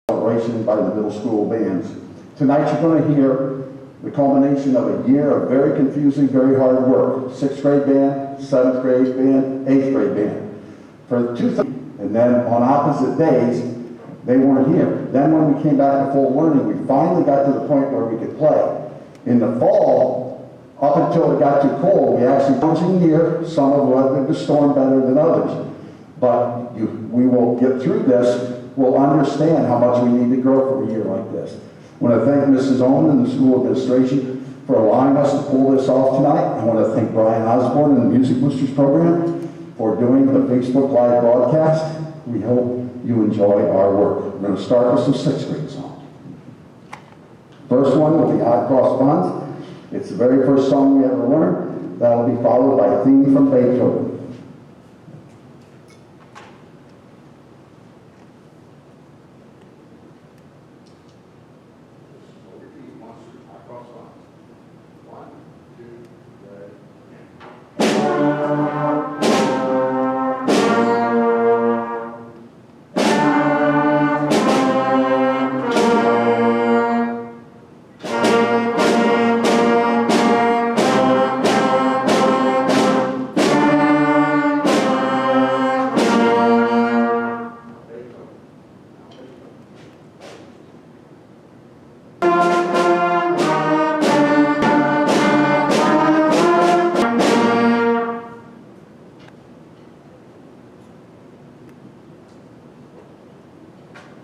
celebration by the middle school bands. Tonight you're going to hear the culmination of a year of very confusing, very hard work. 6th grade band, 7th grade band, 8th grade band. For 2 and then on opposite days, they weren't here. Then when we came back to full learning, we finally got to the point where we could play. In the fall, up until it got too cold, we actually challenging year. Some have weathered the storm better than others. But we will get through this. We'll understand how much we need to grow from a year like this. I want to thank Mrs. Owen and the school administration for allowing us to pull this off tonight. I want to thank Brian Osborne and the Music Boosters program for doing the Facebook Live broadcast. We hope you enjoy our work. We're going to start with some 6th grade songs. First one will be Hot Cross Buns. It's the very first song we ever learned. That will be followed by a theme from Beethoven.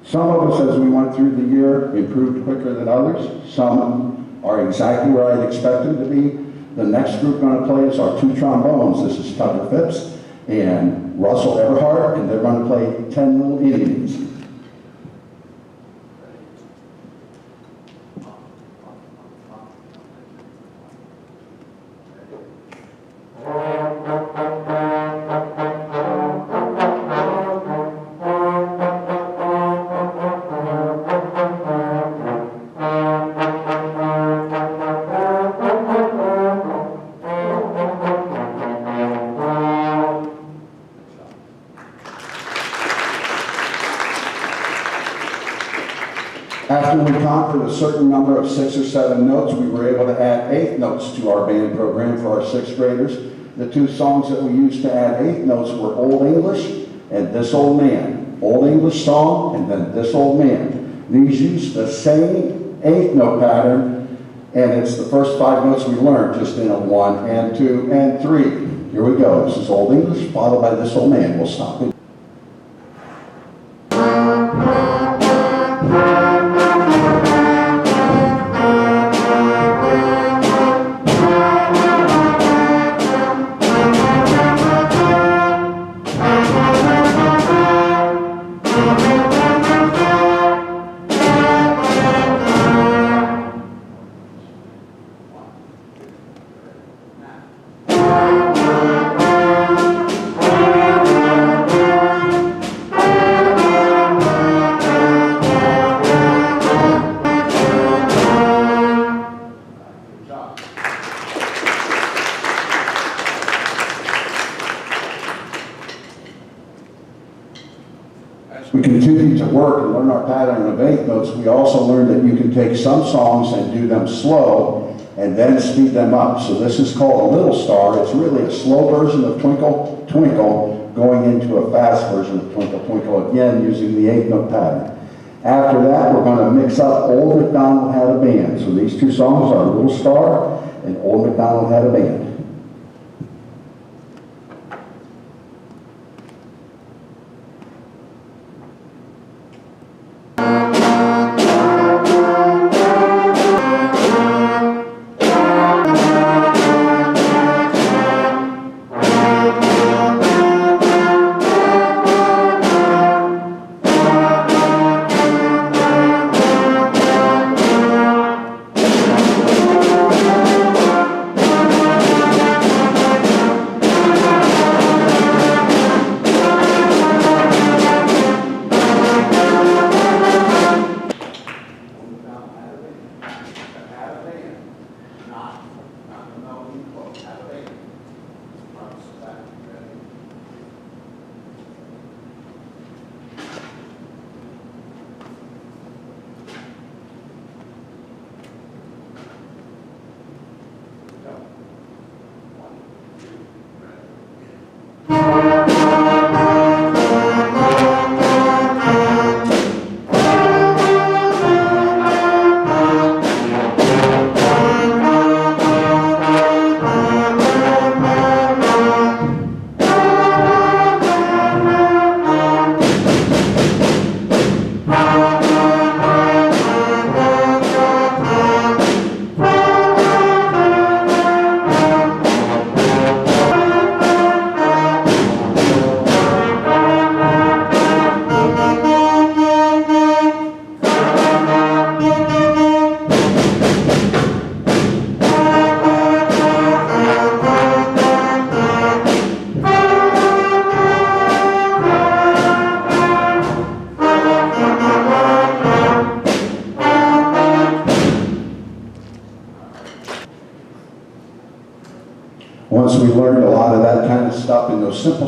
Some of us, as we went through the year, improved quicker than others. Some are exactly where I'd expect them to be. The next group going to play is our 2 trombones. This is Tucker Phipps and Russell Everhart, and they're going to play 10 Little Indians. After we conquered a certain number of 6 or 7 notes, we were able to add 8 notes to our band program for our 6th graders. The 2 songs that we used to add 8 notes were Old English and This Old Man. Old English song and then This Old Man. These use the same 8-note pattern, and it's the first 5 notes we learned, just in a 1 and 2 and 3. Here we go. This is Old English followed by This Old Man. We'll stop it. We continued to work and learn our pattern of 8 notes. We also learned that you can take some songs and do them slow and then speed them up. So this is called a Little Star. It's really a slow version of Twinkle, Twinkle going into a fast version of Twinkle, Twinkle, again using the 8-note pattern. After that, we're going to mix up Old MacDonald Had a Band. So these 2 songs are Little Star and Old MacDonald Had a Band.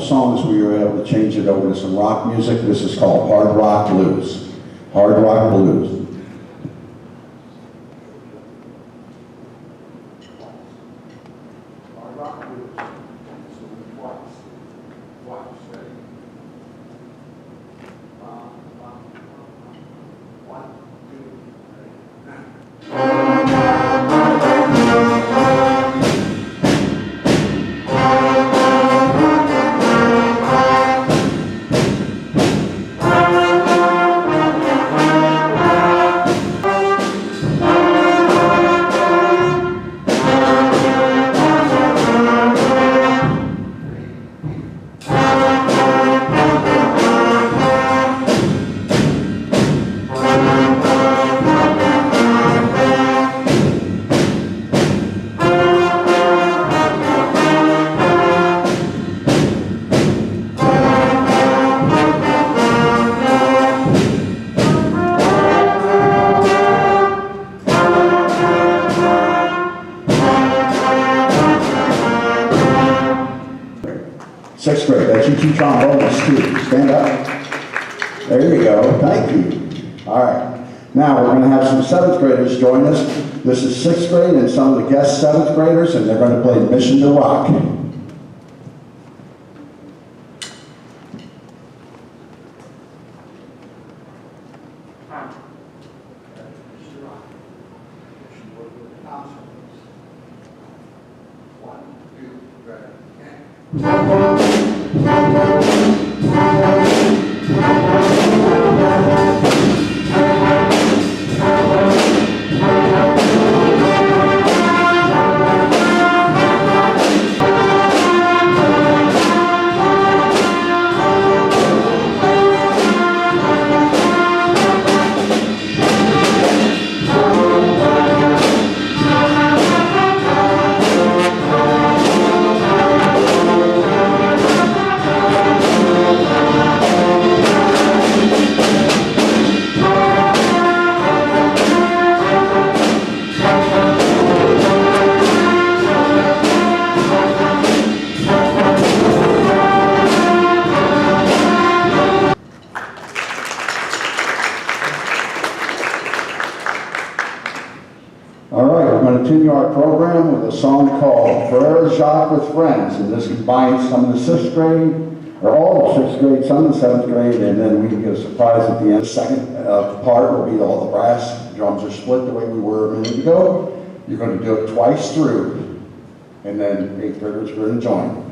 songs we were able to change it over to some rock music. This is called Hard Rock Blues. Hard Rock Blues. Sixth grade, that's you two trombones too. Stand up. There you go, thank you. All right, now we're gonna have some seventh graders join us. This is sixth grade and some of the guest seventh graders, and they're gonna play Mission to Rock. Continue our program with a song called Frere Jacques with Friends, and this combines some of the sixth grade, or all of sixth grade, some of the seventh grade, and then we can get a surprise at the end. The second part will be all the brass. Drums are split the way we were a minute ago. You're going to do it twice through, and then eighth graders are going to join.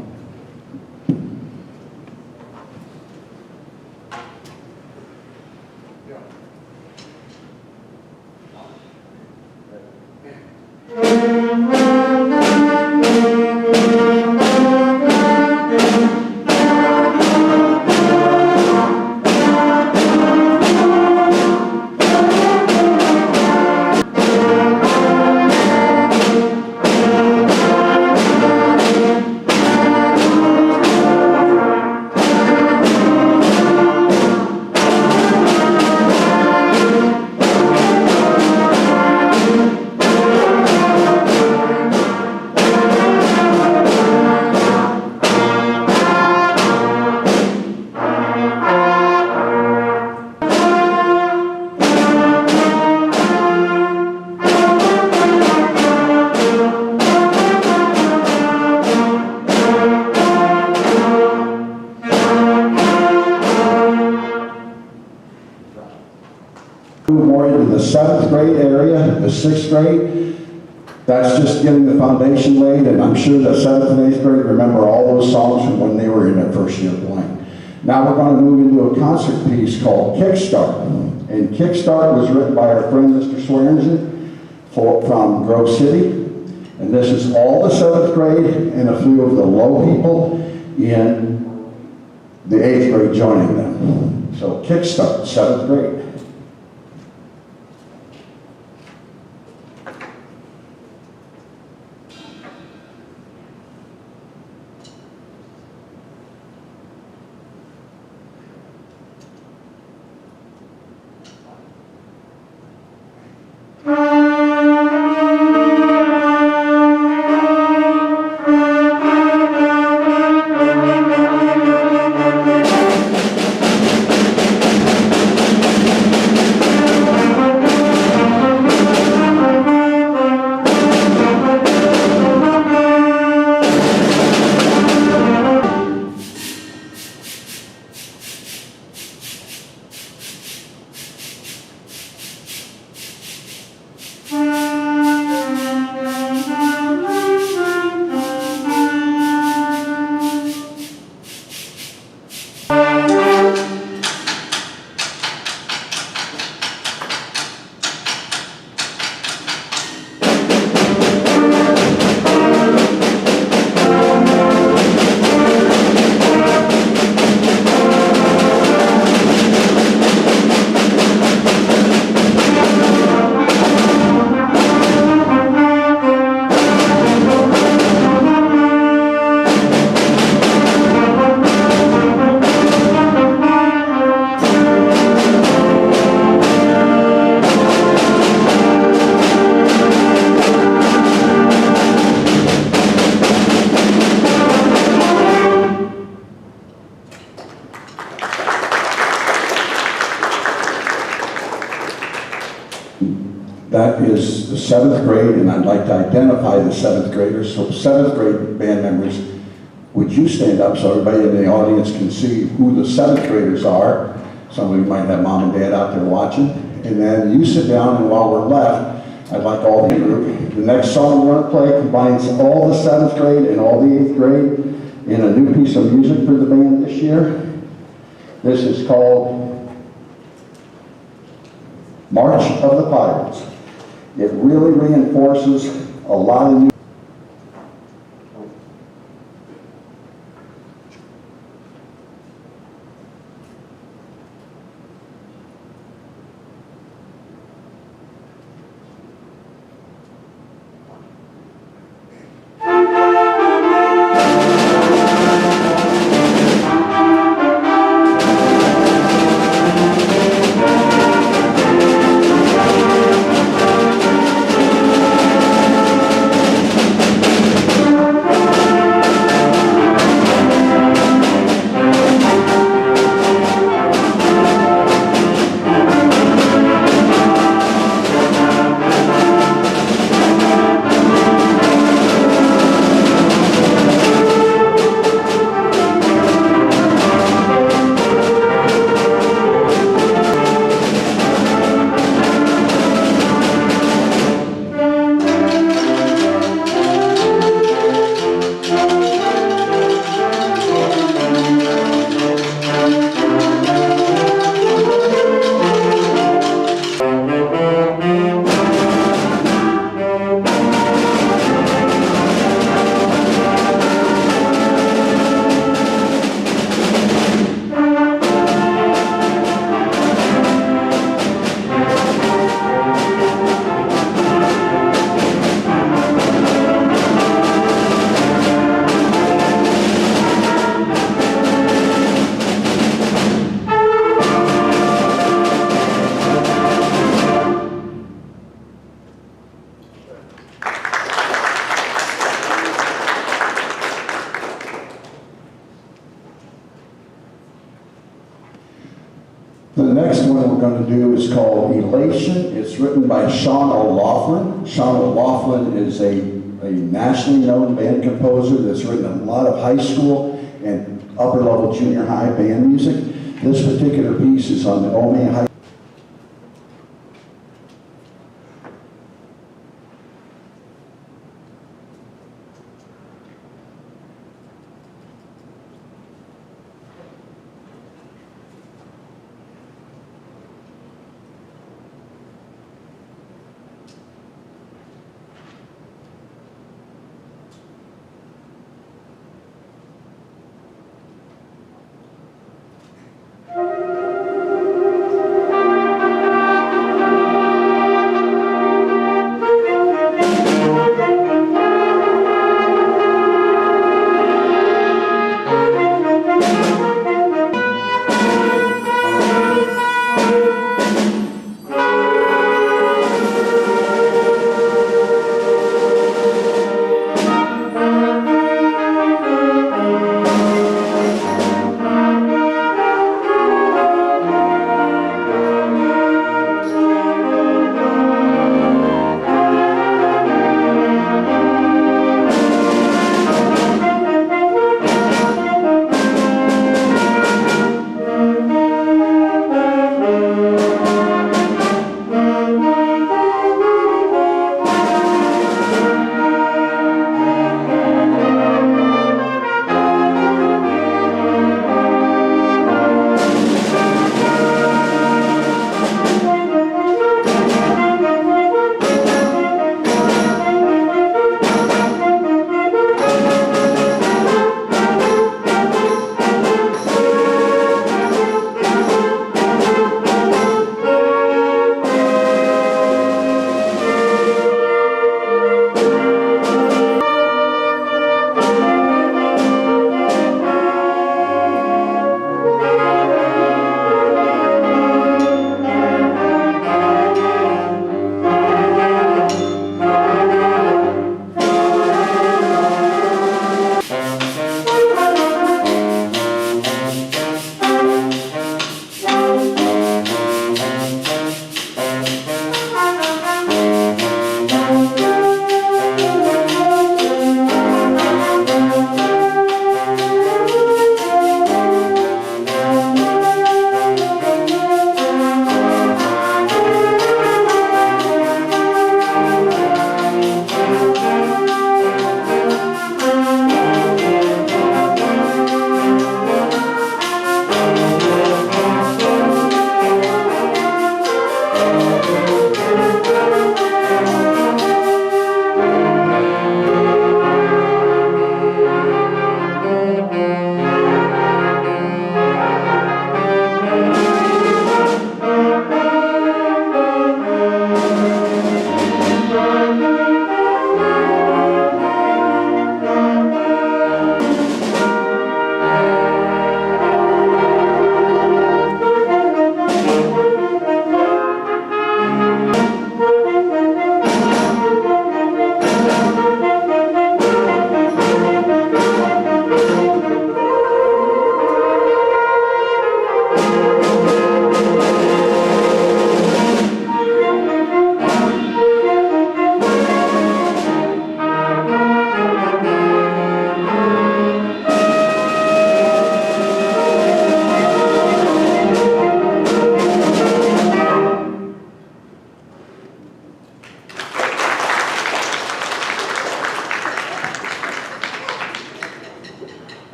More into the seventh grade area, the sixth grade, that's just getting the foundation laid, and I'm sure that seventh and eighth grade remember all those songs from when they were in their first year playing. Now we're going to move into a concert piece called Kickstart, and Kickstart was written by our friend Mr. Swearingen from Grove City, and this is all the seventh grade and a few of the low people in the eighth grade joining them. So Kickstart, seventh grade. That is the 7th grade, and I'd like to identify the 7th graders. So 7th grade band members, would you stand up so everybody in the audience can see who the 7th graders are? Some of you might have mom and dad out there watching. And then you sit down, and while we're left, I'd like all the group. The next song we're going to play combines all the 7th grade and all the 8th grade in a new piece of music for the band this year. This is called March of the Pirates. It really reinforces a lot of new. The next one we're going to do is called Elation. It's written by Sean O'Loughlin. Sean O'Loughlin is a nationally known band composer that's written a lot of high school and upper level junior high band music. This particular piece is on the Ome High.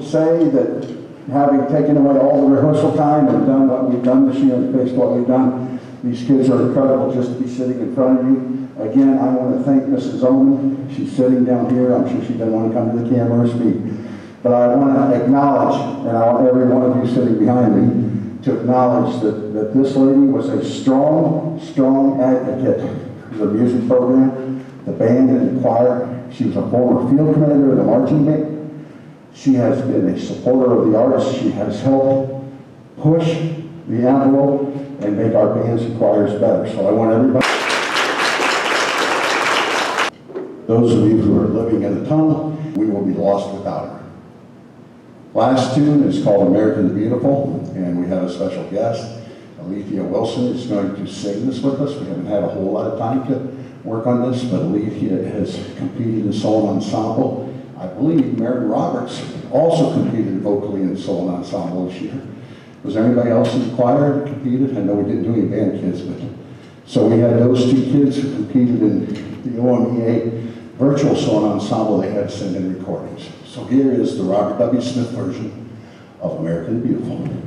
say that having taken away all the rehearsal time and done what we've done this year and faced what we've done, these kids are incredible just to be sitting in front of you. Again, I want to thank Mrs. Oman. She's sitting down here. I'm sure she doesn't want to come to the camera or speak. But I want to acknowledge, and I want every one of you sitting behind me to acknowledge that this lady was a strong advocate for the music program, the band and the choir. She was a former field commander of the marching band. She has been a supporter of the arts. She has helped push the envelope and make our bands and choirs better. So I want everybody, those of you who are living in the tunnel, we will be lost without her. Last tune is called American the Beautiful, and we have a special guest. Alethea Wilson is going to sing this with us. We haven't had a whole lot of time to work on this, but Alethea has competed in solo ensemble. I believe Mary Roberts also competed vocally in solo ensemble this year. Was there anybody else in the choir that competed? I know we didn't do any band kids, but so we had those two kids who competed in the OMEA virtual solo ensemble. They had to send in recordings. So here is the Robert W. Smith version of American the Beautiful.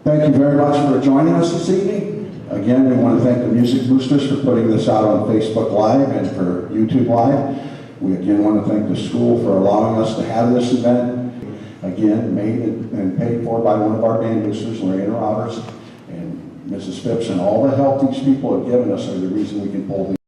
Thank you very much for joining us this evening. Again, we want to thank the Music Boosters for putting this out on Facebook Live and for YouTube Live. We again want to thank the school for allowing us to have this event. Again, made and paid for by one of our band boosters, Lorraine Roberts, and Mrs. Phipps, and all the help these people have given us are the reason we can pull these